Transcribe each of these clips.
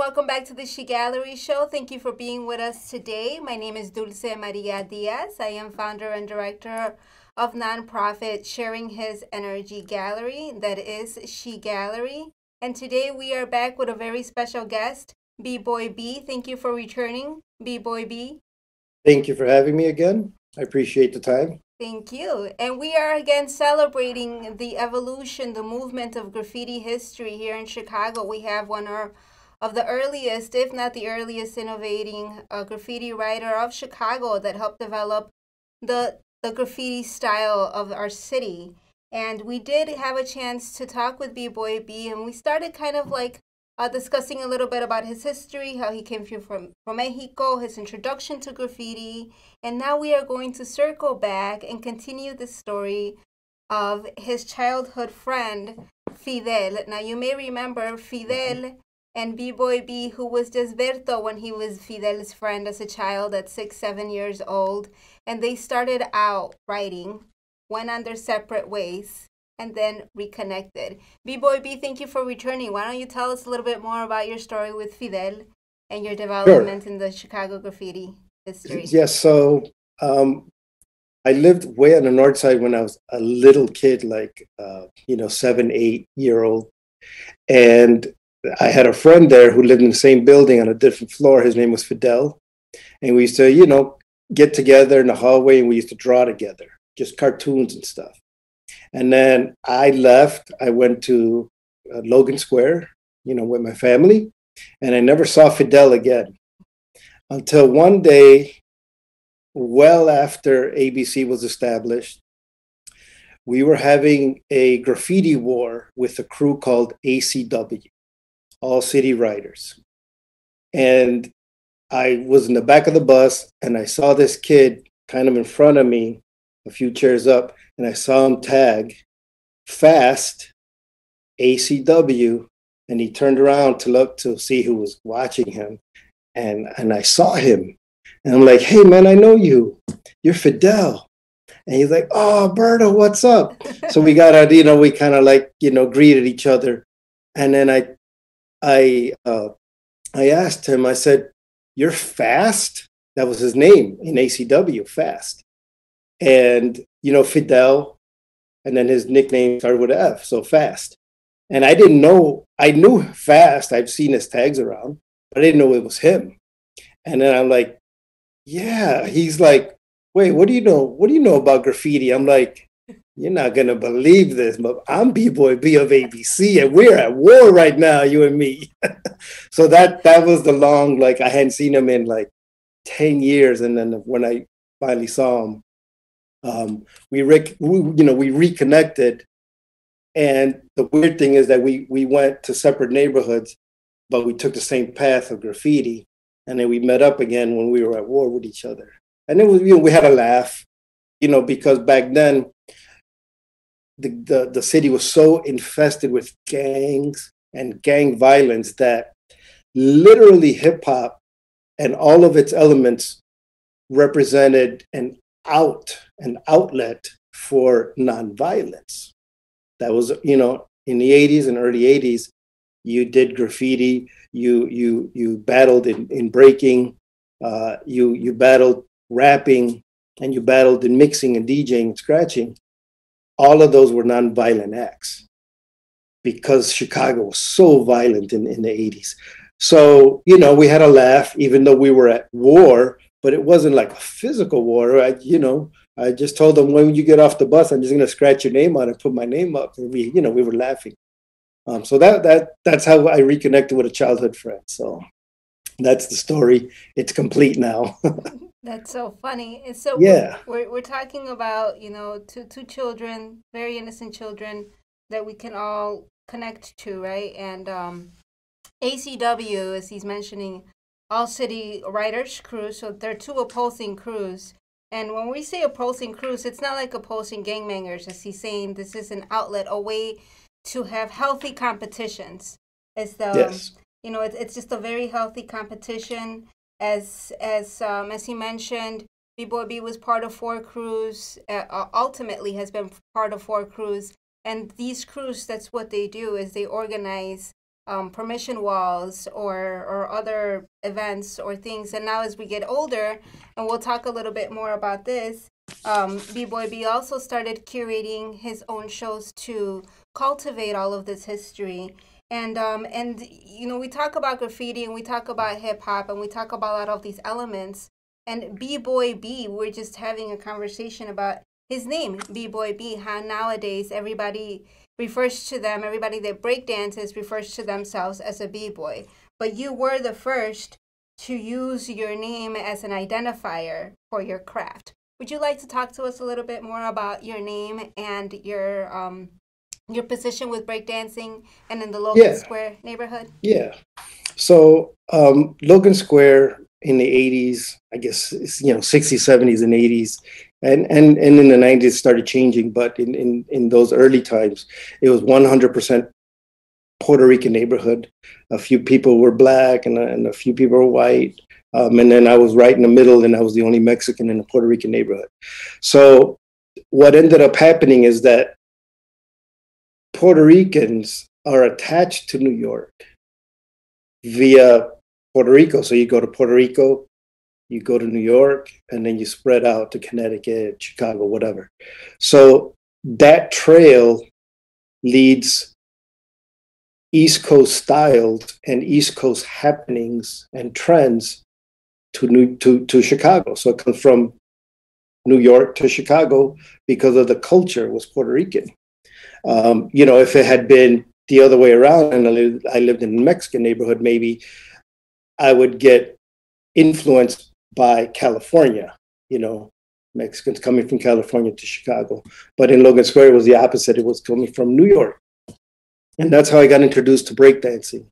welcome back to the She Gallery Show. Thank you for being with us today. My name is Dulce Maria Diaz. I am founder and director of nonprofit Sharing His Energy Gallery, that is She Gallery. And today we are back with a very special guest, B-Boy B. Thank you for returning, B-Boy B. Thank you for having me again. I appreciate the time. Thank you. And we are again celebrating the evolution, the movement of graffiti history here in Chicago. We have one of the earliest, if not the earliest, innovating graffiti writer of Chicago that helped develop the graffiti style of our city. And we did have a chance to talk with B-Boy B, and we started kind of like discussing a little bit about his history, how he came from Mexico, his introduction to graffiti, and now we are going to circle back and continue the story of his childhood friend, Fidel. Now, you may remember Fidel and B-Boy B, who was just Berto when he was Fidel's friend as a child at 6, 7 years old, and they started out writing, went on their separate ways, and then reconnected. B-Boy B, thank you for returning. Why don't you tell us a little bit more about your story with Fidel and your development Sure. in the Chicago graffiti history? Yes. So I lived way on the north side when I was a little kid, like 7, 8 year old, and I had a friend there who lived in the same building on a different floor. His name was Fidel, and we used to, get together in the hallway and we used to draw together, just cartoons and stuff. And then I left. I went to Logan Square, with my family, and I never saw Fidel again until one day, well after ABC was established, we were having a graffiti war with a crew called ACW, All City Writers. And I was in the back of the bus and I saw this kid kind of in front of me, a few chairs up, and I saw him tag fast ACW, and he turned around to look to see who was watching him, and I saw him, and I'm like, "Hey man, I know you. You're Fidel." And he's like, "Oh, Berto, what's up?" So we got out, we kind of like greeted each other, and then I asked him. I said, "You're Fast?" That was his name in ACW, Fast, and Fidel. And then his nickname started with an F, so Fast. And I didn't know, I knew Fast. I've seen his tags around, but I didn't know it was him. And then I'm like, yeah. He's like, "Wait, what do you know? What do you know about graffiti?" I'm like, "You're not gonna believe this, but I'm B-Boy B of ABC, and we're at war right now, you and me." So that was the long, like I hadn't seen him in like 10 years. And then when I finally saw him, we reconnected. And the weird thing is that we went to separate neighborhoods, but we took the same path of graffiti. And then we met up again when we were at war with each other. And it was, we had a laugh, because back then the city was so infested with gangs and gang violence that literally hip hop and all of its elements represented an outlet for nonviolence. That was, in the 80s and early 80s, you did graffiti, you battled in breaking, you battled rapping, and you battled in mixing and DJing and scratching. All of those were nonviolent acts because Chicago was so violent in the 80s. So, we had a laugh, even though we were at war, but it wasn't like a physical war. I just told them, when you get off the bus, I'm just going to scratch your name on it, put my name up. And we were laughing. So that's how I reconnected with a childhood friend. So that's the story. It's complete now. That's so funny. And so Yeah. we're talking about, two children, very innocent children that we can all connect to, right? And ACW, as he's mentioning, All City Writers Crew. So they're two opposing crews. And when we say opposing crews, it's not like opposing gangbangers, as he's saying. This is an outlet, a way to have healthy competitions. It's Yes. it's just a very healthy competition. As he mentioned, B-Boy B was part of four crews. Ultimately, has been part of four crews. And these crews, that's what they do, is they organize permission walls or other events or things. And now as we get older, and we'll talk a little bit more about this, B-Boy B also started curating his own shows to cultivate all of this history. And you know, we talk about graffiti and we talk about hip hop and we talk about a lot of these elements. And B-Boy B, we're just having a conversation about his name, B-Boy B, how nowadays everybody refers to them, everybody that breakdances refers to themselves as a B-Boy. But you were the first to use your name as an identifier for your craft. Would you like to talk to us a little bit more about your name and your position with breakdancing and in the Logan Yeah, Square neighborhood? yeah. So Logan Square in the 80s, I guess, 60s, 70s, and 80s, and in the 90s started changing. But in those early times, it was 100% Puerto Rican neighborhood. A few people were black and a few people were white. And then I was right in the middle, and I was the only Mexican in the Puerto Rican neighborhood. So what ended up happening is that Puerto Ricans are attached to New York via Puerto Rico. So you go to Puerto Rico, you go to New York, and then you spread out to Connecticut, Chicago, whatever. So that trail leads East Coast styles and East Coast happenings and trends to Chicago. So it comes from New York to Chicago because of the culture was Puerto Rican. If it had been the other way around and I lived in a Mexican neighborhood, maybe I would get influenced by California, Mexicans coming from California to Chicago. But in Logan Square, it was the opposite. It was coming from New York. And that's how I got introduced to breakdancing.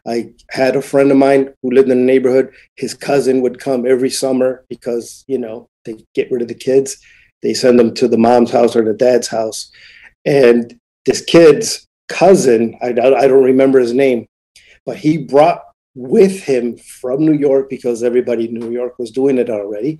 I had a friend of mine who lived in the neighborhood. His cousin would come every summer because, they get rid of the kids. They send them to the mom's house or the dad's house. And this kid's cousin, I don't remember his name, but he brought with him from New York, because everybody in New York was doing it already,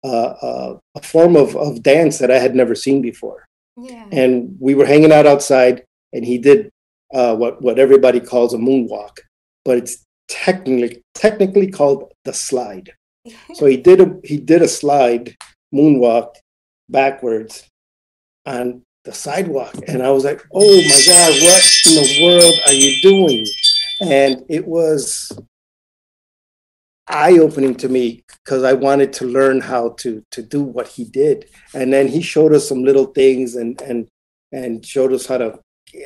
a form of dance that I had never seen before. Yeah. And we were hanging out outside, and he did what everybody calls a moonwalk, but it's technically called the slide. So he did a slide moonwalk backwards on the sidewalk, and I was like, "Oh my God, what in the world are you doing?" And it was eye-opening to me because I wanted to learn how to do what he did. And then he showed us some little things and showed us how to.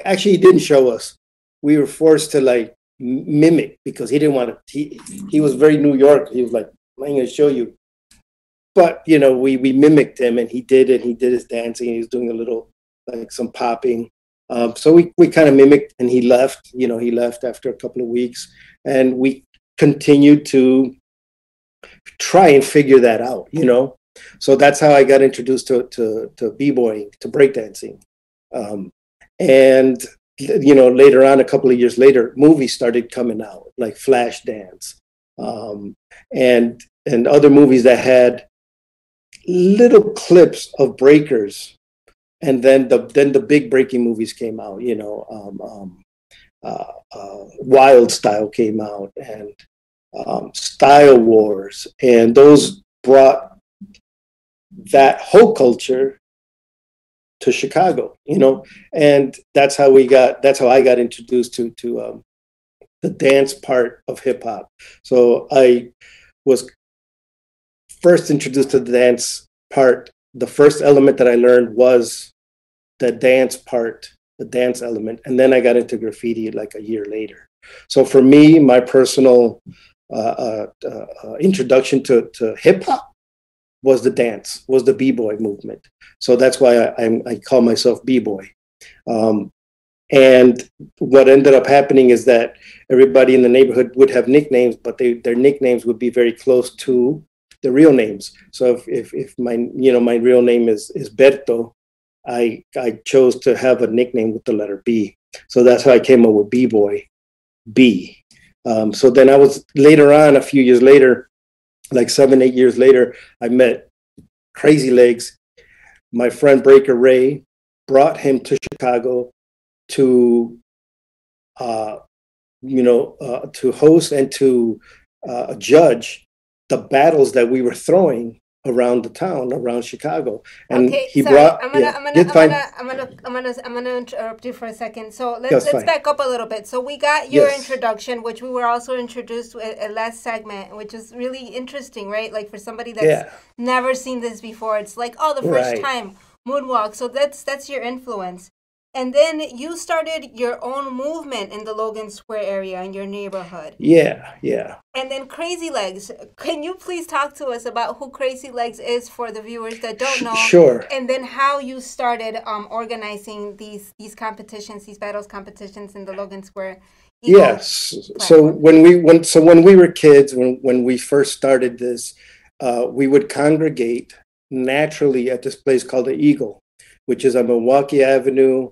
Actually, he didn't show us. We were forced to like mimic because he didn't want to. He was very New York. He was like, "I'm going to show you." But we mimicked him, and he did it. He did his dancing. He was doing a little like some popping. So we kind of mimicked, and he left. He left after a couple of weeks, and we continued to try and figure that out. So that's how I got introduced to b-boying, to breakdancing, and later on, a couple of years later, movies started coming out like Flashdance, and other movies that had little clips of breakers, and then the big breaking movies came out. Wild Style came out, and Style Wars, and those brought that whole culture to Chicago. And that's how I got introduced to the dance part of hip hop. So I was first introduced to the dance part. The first element that I learned was the dance part, the dance element, and then I got into graffiti like a year later. So for me, my personal introduction to hip hop was the dance, was the b-boy movement. So that's why I call myself b-boy. And what ended up happening is that everybody in the neighborhood would have nicknames, but their nicknames would be very close to the real names. So if my my real name is Berto, I chose to have a nickname with the letter B. So that's how I came up with B-Boy B. So then I was later on, a few years later, like 7-8 years later, I met Crazy Legs. My friend Breaker Ray brought him to Chicago to to host and to judge the battles that we were throwing around the town, around Chicago. And Okay, he sorry. brought, yeah, it's fine. I'm gonna interrupt you for a second. So That's let's fine. back up a little bit. So we got your Yes. introduction, which we were also introduced to at last segment, which is really interesting, right? Like for somebody that's Yeah. never seen this before, it's like, oh, the first Right. time moonwalk. So that's your influence. And then you started your own movement in the Logan Square area in your neighborhood. Yeah. Yeah. And then Crazy Legs. Can you please talk to us about who Crazy Legs is for the viewers that don't know? Sure. And then how you started organizing these competitions, these battles competitions in the Logan Square Eagle Yes. So platform. when we were kids, when we first started this, we would congregate naturally at this place called the Eagle, which is on Milwaukee Avenue,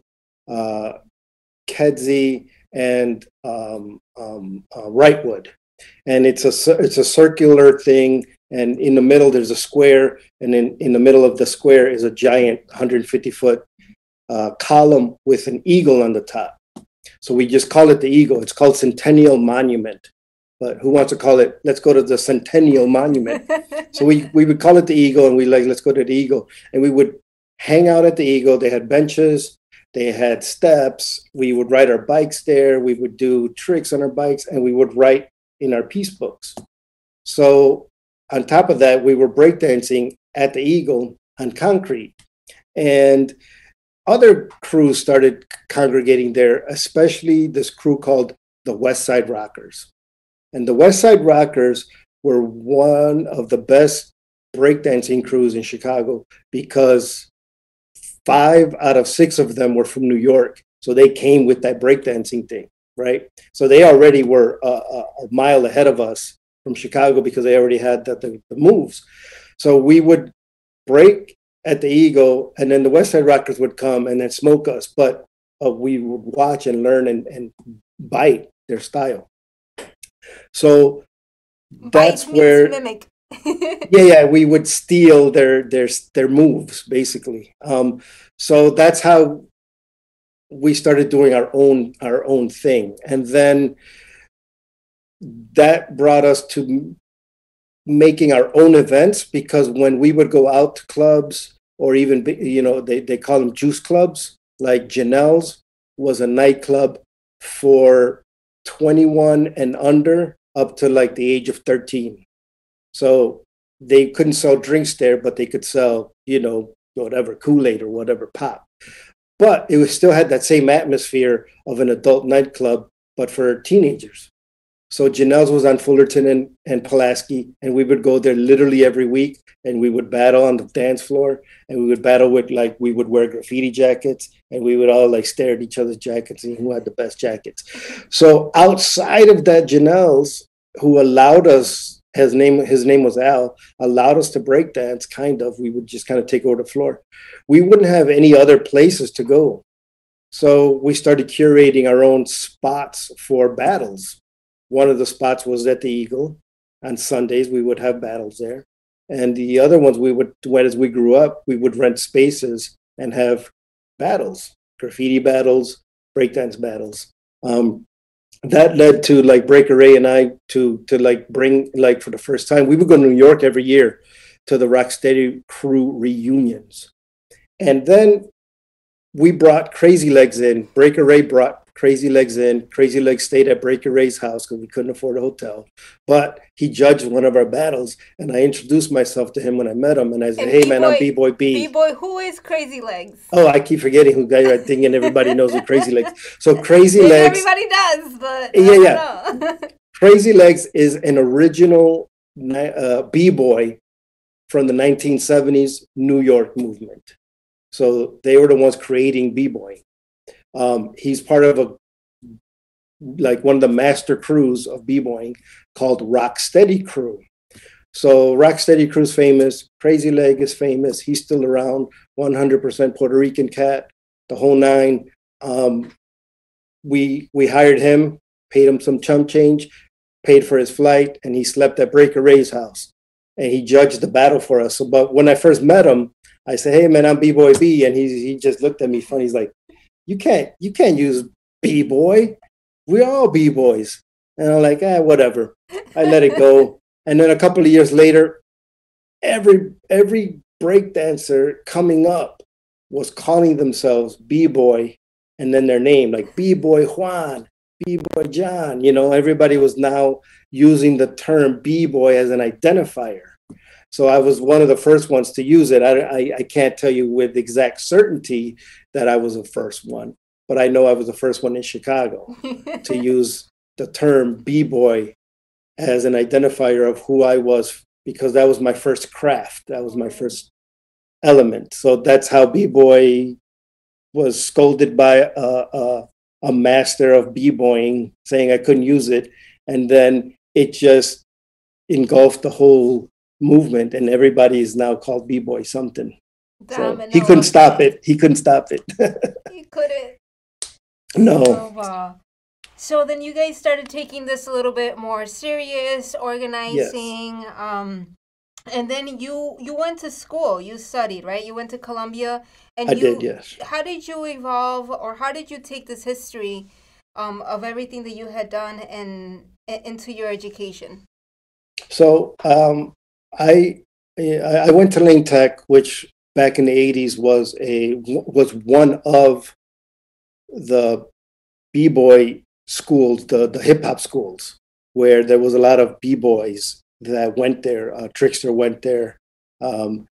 uh, Kedzie, and Wrightwood. And it's a circular thing, and in the middle there's a square, and in the middle of the square is a giant 150-foot column with an eagle on the top. So we just call it the Eagle. It's called Centennial Monument. But who wants to call it? Let's go to the Centennial Monument. So we would call it the Eagle, and let's go to the Eagle. And we would hang out at the Eagle. They had benches, they had steps. We would ride our bikes there. We would do tricks on our bikes, and we would write in our piece books. So on top of that, we were breakdancing at the Eagle on concrete. And other crews started congregating there, especially this crew called the West Side Rockers. And the West Side Rockers were one of the best breakdancing crews in Chicago because 5 out of 6 of them were from New York. So they came with that breakdancing thing, right? So they already were a mile ahead of us from Chicago because they already had the moves. So we would break at the Eagle, and then the West Side Rockers would come and then smoke us. But we would watch and learn and bite their style. So that's Bite means where, mimic. yeah, we would steal their moves basically. So that's how we started doing our own thing, and then that brought us to making our own events, because when we would go out to clubs, or even they call them juice clubs, like Janelle's was a nightclub for 21 and under up to like the age of 13. So they couldn't sell drinks there, but they could sell whatever, Kool-Aid or whatever, pop. But it was still had that same atmosphere of an adult nightclub, but for teenagers. So Janelle's was on Fullerton and Pulaski, and we would go there literally every week, and we would battle on the dance floor, and we would battle with, like, we would wear graffiti jackets, and we would all like stare at each other's jackets and who had the best jackets. So outside of that, Janelle's, who allowed us, his name was Al, allowed us to break dance, kind of. We would just kind of take over the floor. We wouldn't have any other places to go. So we started curating our own spots for battles. One of the spots was at the Eagle. On Sundays, we would have battles there. And the other ones, as we grew up, we would rent spaces and have battles, graffiti battles, breakdance battles. That led to, like, Breaker Ray and I to like bring, like, for the first time, we would go to New York every year to the Rocksteady crew reunions. And then we brought Crazy Legs in. Breaker Ray brought Crazy Legs in. Crazy Legs stayed at Breaker Ray's house because we couldn't afford a hotel. But he judged one of our battles, and I introduced myself to him when I met him, and I said, And "Hey, man, I'm B-Boy B." B-Boy, who is Crazy Legs? Oh, I keep forgetting who guy I think, and everybody knows who Crazy Legs. So Crazy Maybe Legs, everybody does, but yeah, I yeah. don't know. Crazy Legs is an original B-Boy from the 1970s New York movement. So they were the ones creating B-Boy. He's part of one of the master crews of B-Boying called Rocksteady Crew. So Rocksteady Crew's famous. Crazy Leg is famous. He's still around. 100% Puerto Rican cat, the whole nine. We hired him, paid him some chump change, paid for his flight, and he slept at Breaker Ray's house. And he judged the battle for us. So, but when I first met him, I said, "Hey, man, I'm B-Boy B," and he just looked at me funny. He's like, "You can't use B-Boy." we're all b-boys. And I'm like, whatever. I let it go. And then a couple of years later, every break dancer coming up was calling themselves b-boy, and then their name, like b-boy Juan, b-boy John. Everybody was now using the term b-boy as an identifier. So I was one of the first ones to use it. I can't tell you with exact certainty that I was the first one, but I know I was the first one in Chicago to use the term b-boy as an identifier of who I was, because that was my first craft. That was my first element. So that's how b-boy was scolded by a master of b-boying, saying I couldn't use it. And then it just engulfed the whole movement, and everybody is now called b-boy something. So he couldn't stop it. He couldn't stop it. He couldn't. No. Oh, wow. So then you guys started taking this a little bit more serious, organizing. Yes. And then you went to school. You studied, right? You went to Columbia, and I did, yes. How did you evolve, or how did you take this history, of everything that you had done and into your education? So I went to Lane Tech, which back in the 80s was one of the b-boy schools, the hip hop schools, where there was a lot of b-boys that went there. Trickster went there, and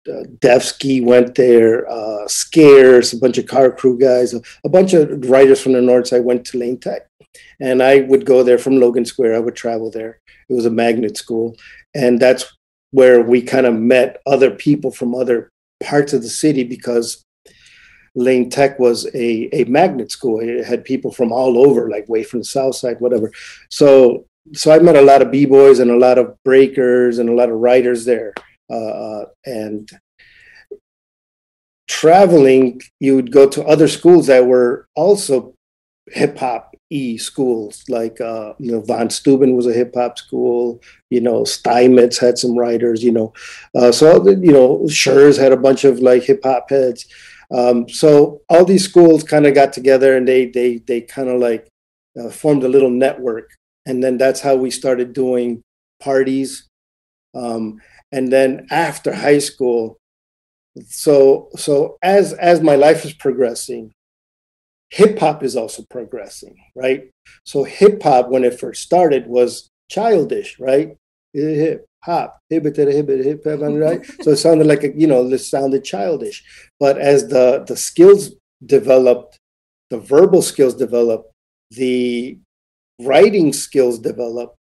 Devsky went there. Scares, a bunch of car crew guys, a bunch of writers from the north side went to Lane Tech, and I would go there from Logan Square. I would travel there. It was a magnet school, and that's where we kind of met other people from other parts of the city, because Lane Tech was a magnet school. It had people from all over, like way from the south side, whatever. So I met a lot of b-boys and a lot of breakers and a lot of writers there. And traveling, you would go to other schools that were also hip hop schools, like Von Steuben was a hip hop school. Steinmetz had some writers. Schurz had a bunch of like hip hop heads. So all these schools kind of got together, and they kind of like formed a little network, and then that's how we started doing parties. And then after high school, so as my life is progressing, hip hop is also progressing, right? So hip hop, when it first started, was childish, right? Hip hop, hip hip, right? So it sounded like it sounded childish. But as the skills developed, the verbal skills developed, the writing skills developed,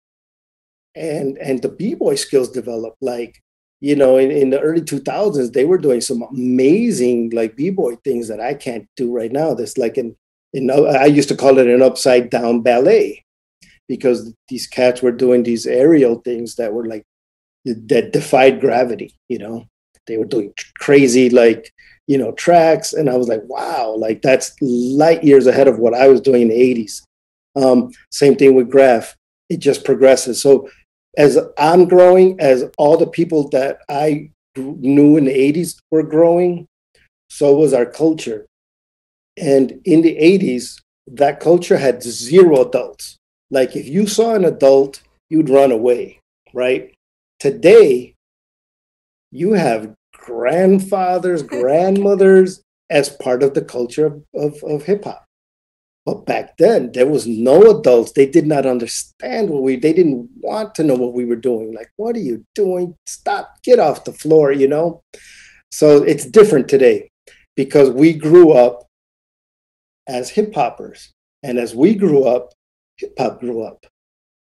and the b-boy skills developed. Like, in the early 2000s, they were doing some amazing like b-boy things that I can't do right now. That's like I used to call it an upside down ballet, because these cats were doing these aerial things that were like that defied gravity. They were doing crazy like tracks, and I was like, wow, like that's light years ahead of what I was doing in the 80s. Same thing with graph. It just progresses. So as I'm growing, as all the people that I knew in the 80s were growing, so was our culture. And in the 80s, that culture had zero adults. Like if you saw an adult, you'd run away, right? Today, you have grandfathers, grandmothers as part of the culture of hip hop. But back then, there was no adults. They did not understand they didn't want to know what we were doing. Like, what are you doing? Stop, get off the floor, So it's different today, because we grew up as hip hoppers. And as we grew up, hip hop grew up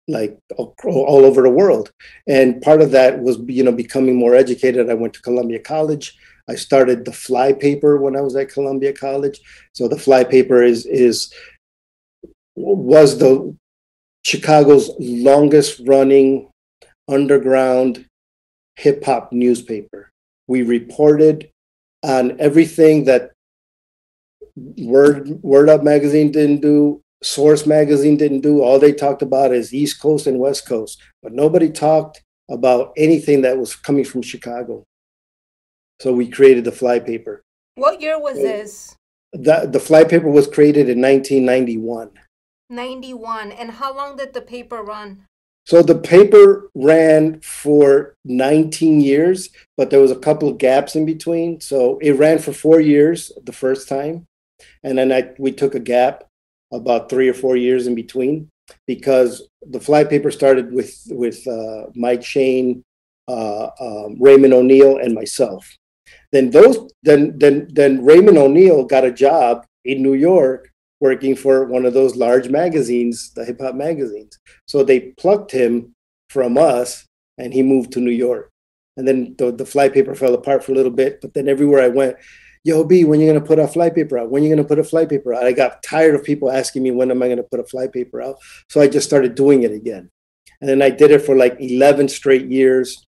like all over the world. And part of that was, becoming more educated. I went to Columbia College. I started the Fly Paper when I was at Columbia College. So the Fly Paper was the Chicago's longest running underground hip hop newspaper. We reported on everything that Word Up magazine didn't do, Source magazine didn't do. All they talked about is East Coast and West Coast, but nobody talked about anything that was coming from Chicago. So we created the Fly Paper. What year was this? The flypaper was created in 1991. 91. And how long did the paper run? So the paper ran for 19 years, but there was a couple of gaps in between. So it ran for 4 years the first time, and then we took a gap about 3 or 4 years in between because the flypaper started with Mike Shane, Raymond O'Neill, and myself. Then Raymond O'Neill got a job in New York working for one of those large magazines, the hip hop magazines. So they plucked him from us, and he moved to New York. And then the flypaper fell apart for a little bit. But then everywhere I went, yo, B, when are you gonna put a flypaper out? When are you gonna put a flypaper out? I got tired of people asking me when am I gonna put a flypaper out. So I just started doing it again. And then I did it for like 11 straight years.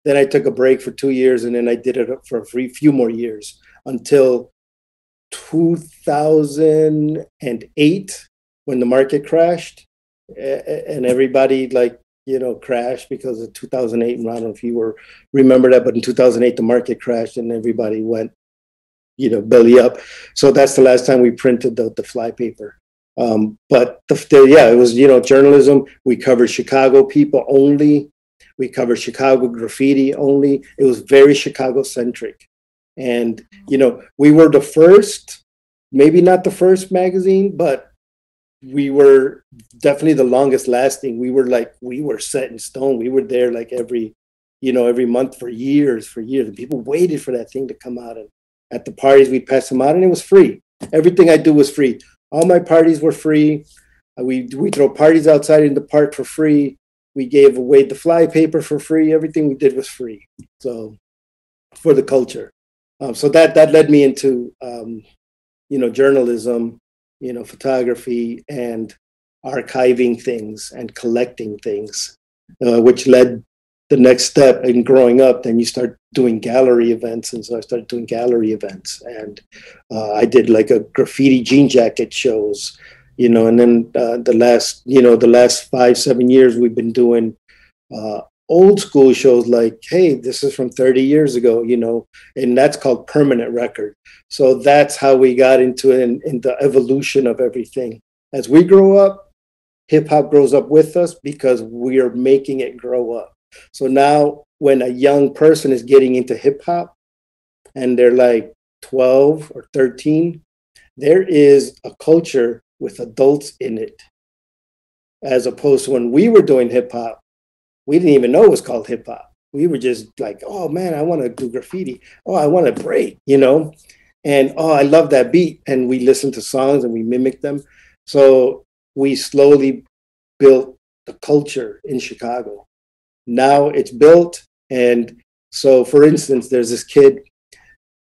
Then I took a break for 2 years, and then I did it for a few more years until 2008 when the market crashed, and everybody crashed because of 2008. And I don't know if you remember that, but in 2008 the market crashed and everybody went belly up. So that's the last time we printed the flypaper. But it was journalism. We covered Chicago people only. We covered Chicago graffiti only. It was very Chicago centric. And, we were the first, maybe not the first magazine, but we were definitely the longest lasting. We were set in stone. We were there like every month for years. And people waited for that thing to come out. And at the parties, we'd pass them out, and it was free. Everything I do was free. All my parties were free. We throw parties outside in the park for free. We gave away the flypaper for free. Everything we did was free. So for the culture. So that led me into journalism, photography, and archiving things and collecting things, which led the next step in growing up. Then you start doing gallery events, and so I started doing gallery events, and I did like a graffiti jean jacket shows, and then the last 5-7 years we've been doing old school shows like, hey, this is from 30 years ago, and that's called permanent record. So that's how we got into it, in the evolution of everything. As we grow up, hip hop grows up with us because we are making it grow up. So now when a young person is getting into hip hop and they're like 12 or 13, there is a culture with adults in it. As opposed to when we were doing hip hop, we didn't even know it was called hip hop. We were just like, oh man, I want to do graffiti. Oh, I want to break, and oh, I love that beat. And we listened to songs and we mimicked them. So we slowly built the culture in Chicago. Now it's built. And so, for instance, there's this kid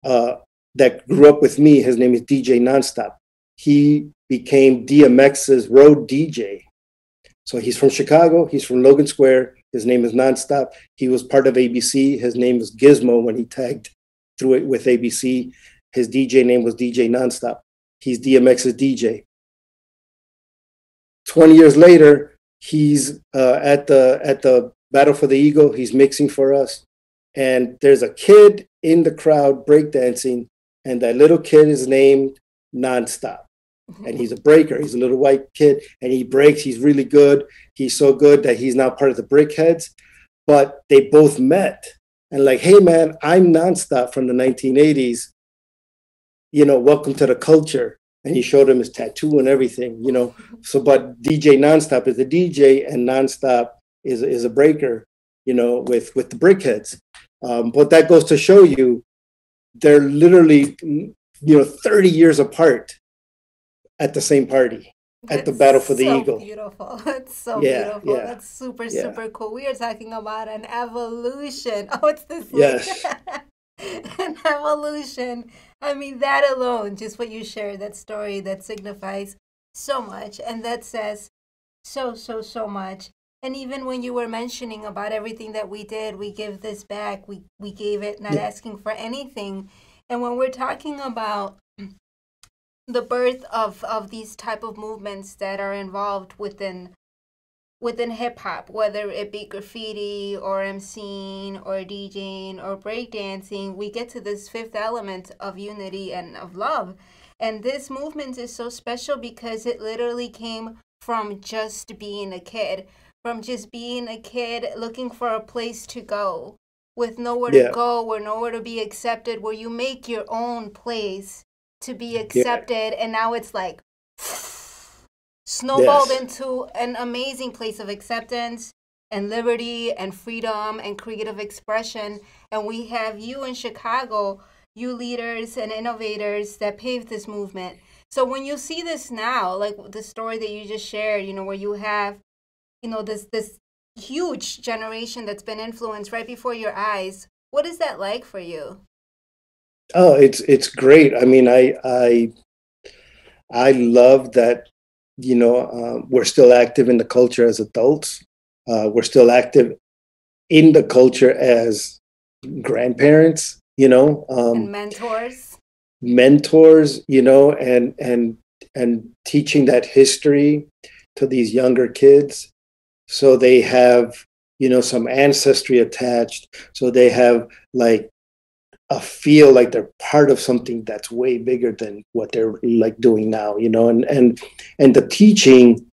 that grew up with me. His name is DJ Nonstop. He became DMX's road DJ. So he's from Chicago. He's from Logan Square. His name is Nonstop. He was part of ABC. His name was Gizmo when he tagged through it with ABC. His DJ name was DJ Nonstop. He's DMX's DJ. 20 years later, he's at the Battle for the Eagle. He's mixing for us. And there's a kid in the crowd breakdancing, and that little kid is named Nonstop. And he's a breaker. He's a little white kid, and he breaks. He's really good. He's so good that he's now part of the Brickheads. But they both met and like, hey man, I'm Nonstop from the 1980s. Welcome to the culture. And he showed him his tattoo and everything. So, but DJ Nonstop is the DJ, and Nonstop is a breaker. With the Brickheads. But that goes to show you, they're literally 30 years apart. At the same party, at the Battle for the Eagle. Beautiful. It's so beautiful. Yeah. That's super cool. We are talking about an evolution. Oh, it's this. Yes. An evolution. I mean, that alone, just what you shared, that story, that signifies so much, and that says so much. And even when you were mentioning about everything that we did, we give this back. We gave it, not asking for anything. And when we're talking about the birth of these type of movements that are involved within hip hop, whether it be graffiti or emceeing or DJing or breakdancing, we get to this fifth element of unity and of love. And this movement is so special because it literally came from just being a kid, from just being a kid looking for a place to go, with nowhere to Yeah. go or nowhere to be accepted, where you make your own place to be Yeah. accepted. And now it's like snowballed Yes. into an amazing place of acceptance and liberty and freedom and creative expression. And we have you in Chicago, you leaders and innovators that paved this movement. So when you see this now, like the story that you just shared, where you have, this huge generation that's been influenced right before your eyes, what is that like for you? Oh, it's great. I mean, I love that, we're still active in the culture as adults. We're still active in the culture as grandparents, And mentors? mentors, and teaching that history to these younger kids, so they have, some ancestry attached, so they have like a feel like they're part of something that's way bigger than what they're like doing now, and the teaching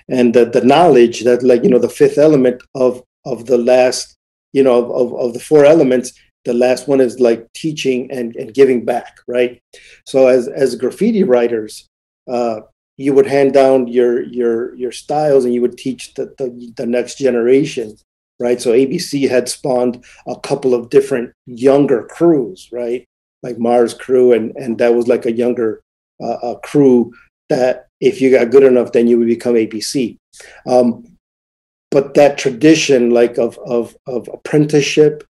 and the knowledge that, like, the fifth element of the last, of the four elements, the last one is like teaching and giving back, right? So as graffiti writers, uh you would hand down your styles, and you would teach the next generation, right? So ABC had spawned a couple of different younger crews, right? Like Mars crew, and that was like a younger a crew that if you got good enough, then you would become ABC. Um, but that tradition, like of apprenticeship,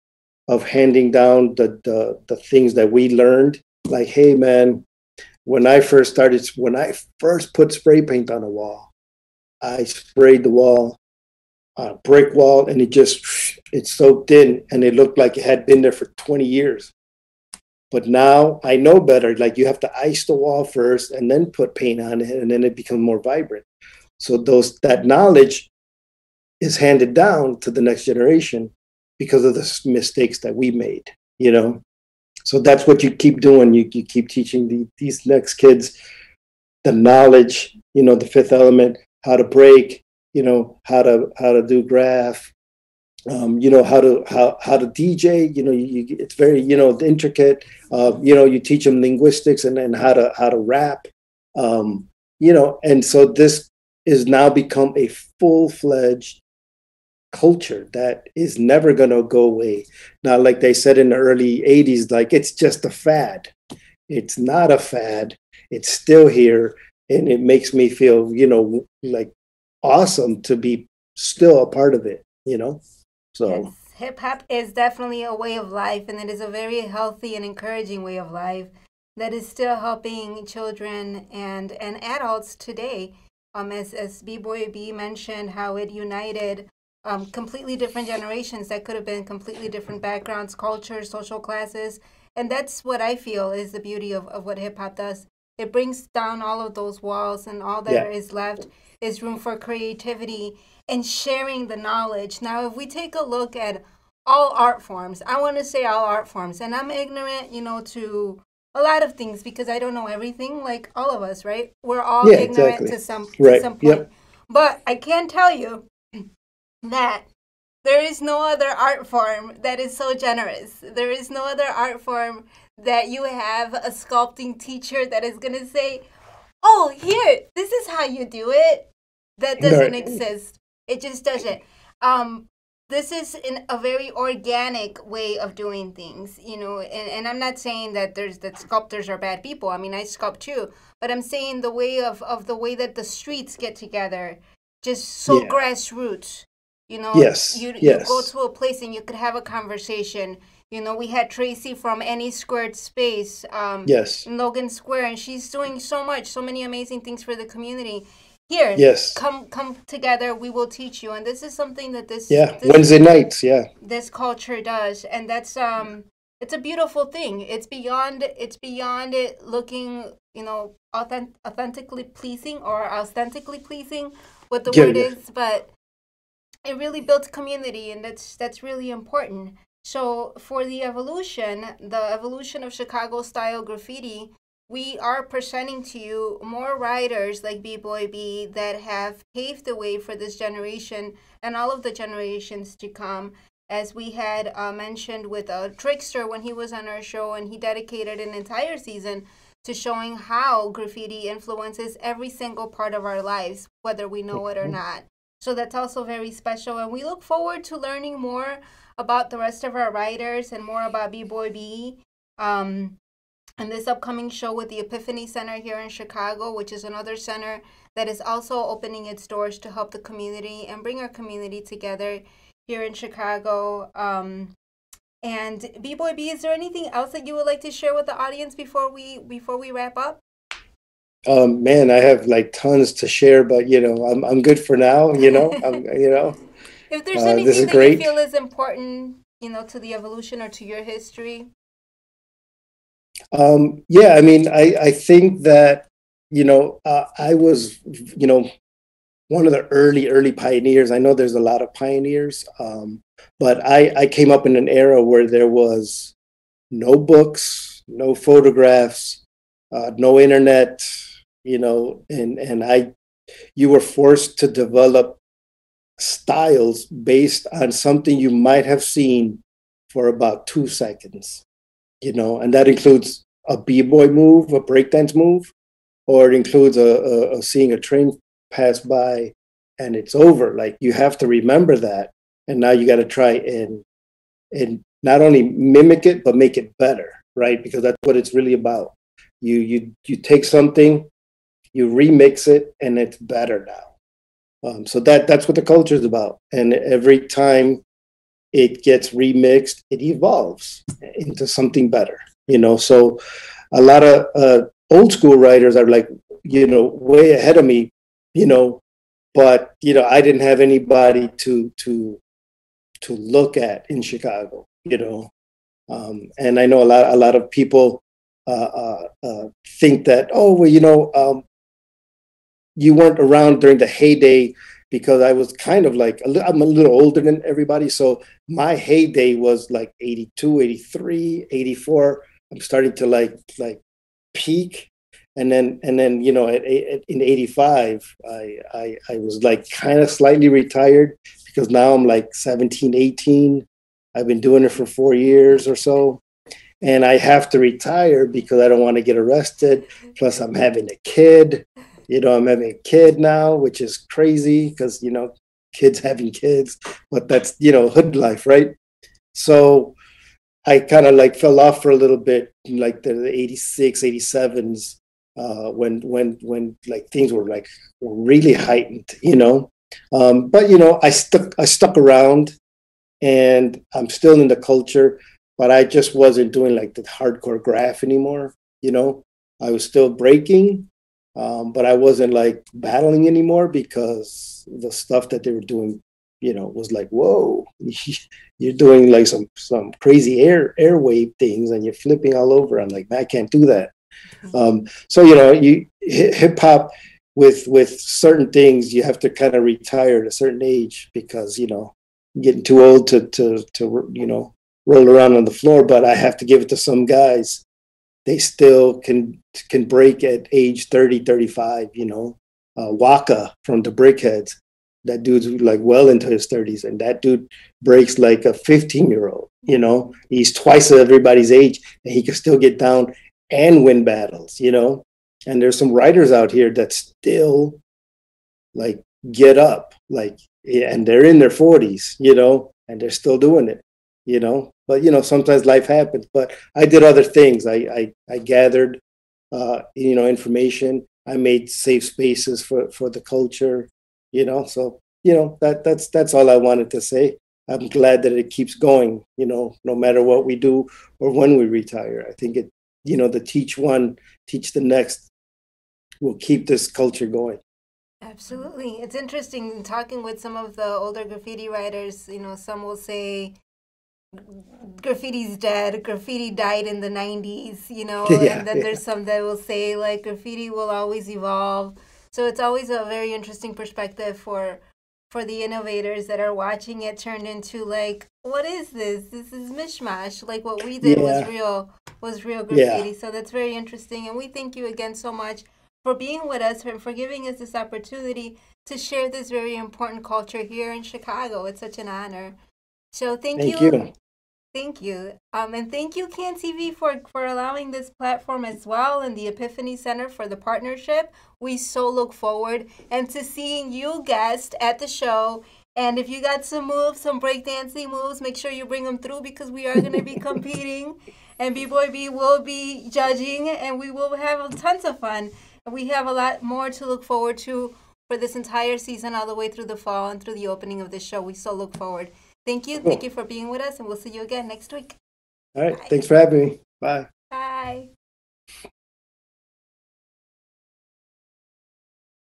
of handing down the things that we learned, like, hey man, when I first put spray paint on a wall, I sprayed the wall, brick wall, and it soaked in, and it looked like it had been there for 20 years. But now I know better. Like, you have to ice the wall first and then put paint on it, and then it becomes more vibrant. So that knowledge is handed down to the next generation because of the mistakes that we made, So that's what you keep doing. You keep teaching these next kids the knowledge, the fifth element, how to break, how to do graph, how to DJ. It's very, intricate. You teach them linguistics, and then how to rap. And so this is now become a full-fledged culture that is never going to go away. Now, like they said in the early 80s, like, it's just a fad. It's not a fad. It's still here. And it makes me feel, like, awesome to be still a part of it. Yes, So, hip hop is definitely a way of life, and it is a very healthy and encouraging way of life that is still helping children and adults today. As B-Boy B mentioned, how it united completely different generations that could have been completely different backgrounds, cultures, social classes. And that's what I feel is the beauty of what hip hop does. It brings down all of those walls, and all yeah, there is left is room for creativity and sharing the knowledge. Now, if we take a look at all art forms, I want to say all art forms, and I'm ignorant, to a lot of things because I don't know everything, like all of us, right? We're all yeah, ignorant exactly. to some Right. point. Yep. But I can tell you that there is no other art form that is so generous. There is no other art form that you have a sculpting teacher that is going to say, "Oh, here, this is how you do it." That doesn't Right. exist. It just doesn't. Um, this is in a very organic way of doing things, and I'm not saying that sculptors are bad people. I mean, I sculpt too, but I'm saying of the way that the streets get together, just so Yeah. grassroots. Yes. You go Yes. to a place and you could have a conversation. We had Tracy from Any Squared Space, Yes. in Logan Square, and she's doing so many amazing things for the community. Here, Yes. come together. We will teach you, and this is something that Yeah. Wednesday nights. Yeah. this culture does, and that's it's a beautiful thing. It's beyond it looking, authentically pleasing or authentically pleasing, what the Yeah. word Yeah. is, but it really builds community, and that's really important. So for the evolution of Chicago style graffiti, we are presenting to you more writers like B-Boy B that have paved the way for this generation and all of the generations to come. As we had mentioned with Trickster when he was on our show, and he dedicated an entire season to showing how graffiti influences every single part of our lives, whether we know it or not. So that's also very special. And we look forward to learning more about the rest of our writers and more about B-Boy B. And this upcoming show with the Epiphany Center here in Chicago, which is another center that is also opening its doors to help the community and bring our community together here in Chicago. And B-Boy B, is there anything else that you would like to share with the audience before we wrap up? Man, I have like tons to share, but I'm good for now. If there's This anything is that you great. feel is important, to the evolution or to your history. Yeah, I mean, I think that I was one of the early pioneers. I know there's a lot of pioneers, but I came up in an era where there was no books, no photographs, no internet, and you were forced to develop styles based on something you might have seen for about 2 seconds, and that includes a b-boy move, a breakdance move, or it includes a seeing a train pass by and it's over. Like you have to remember that, and now you got to try and not only mimic it but make it better, right? Because that's what it's really about. You take something, you remix it, and it's better now. So that's what the culture is about. And every time it gets remixed, it evolves into something better. So a lot of old school writers are like, way ahead of me, but I didn't have anybody to look at in Chicago, and I know a lot of people think that, oh well, you weren't around during the heyday, because I was kind of like I'm a little older than everybody, so my heyday was like 82, 83, 84. I'm starting to like peak, and then in 85 I was like kind of slightly retired, because now I'm like 17, 18. I've been doing it for 4 years or so, and I have to retire because I don't want to get arrested. Plus, I'm having a kid. I'm having a kid now, which is crazy because, kids having kids, but that's, hood life, right? So I kind of like fell off for a little bit, like the 86, 87s, when like things were like really heightened. But, I stuck around, and I'm still in the culture, but I just wasn't doing like the hardcore graph anymore. I was still breaking, but I wasn't like battling anymore, because the stuff that they were doing, was like, whoa, you're doing like some crazy airwave things, and you're flipping all over. I'm like, man, I can't do that. So you hip hop with certain things, you have to kind of retire at a certain age, because getting too old to roll around on the floor. But I have to give it to some guys. They still can break at age 30, 35. Waka from the Brickheads, that dude's like well into his 30s, and that dude breaks like a 15-year-old. He's twice everybody's age, and he can still get down and win battles. And there's some writers out here that still like get up, like, and they're in their 40s, and they're still doing it, but sometimes life happens. But I did other things. I gathered information. I made safe spaces for the culture, so that's all I wanted to say. I'm glad that it keeps going, no matter what we do or when we retire. I think the teach one, teach the next will keep this culture going. Absolutely. It's interesting talking with some of the older graffiti writers. Some will say graffiti's dead, graffiti died in the 90s, Yeah, and then yeah. there's some that will say like graffiti will always evolve. So it's always a very interesting perspective for the innovators that are watching it turn into like, what is this? This is mishmash. Like what we did was Yeah. real. was real Yeah. graffiti. So that's very interesting. And we thank you again so much for being with us and for giving us this opportunity to share this very important culture here in Chicago. It's such an honor. So thank Thank you. you. Thank you. And thank you, Can TV, for allowing this platform as well, and the Epiphany Center for the partnership. We so look forward and to seeing you guests at the show. And if you got some moves, some breakdancing moves, make sure you bring them through because we are going to be competing. And B-Boy B will be judging, and we will have tons of fun. And we have a lot more to look forward to for this entire season, all the way through the fall and through the opening of the show. We so look forward. Thank you. Thank Cool. you for being with us, and we'll see you again next week. All right. Bye. Thanks for having me. Bye. Bye.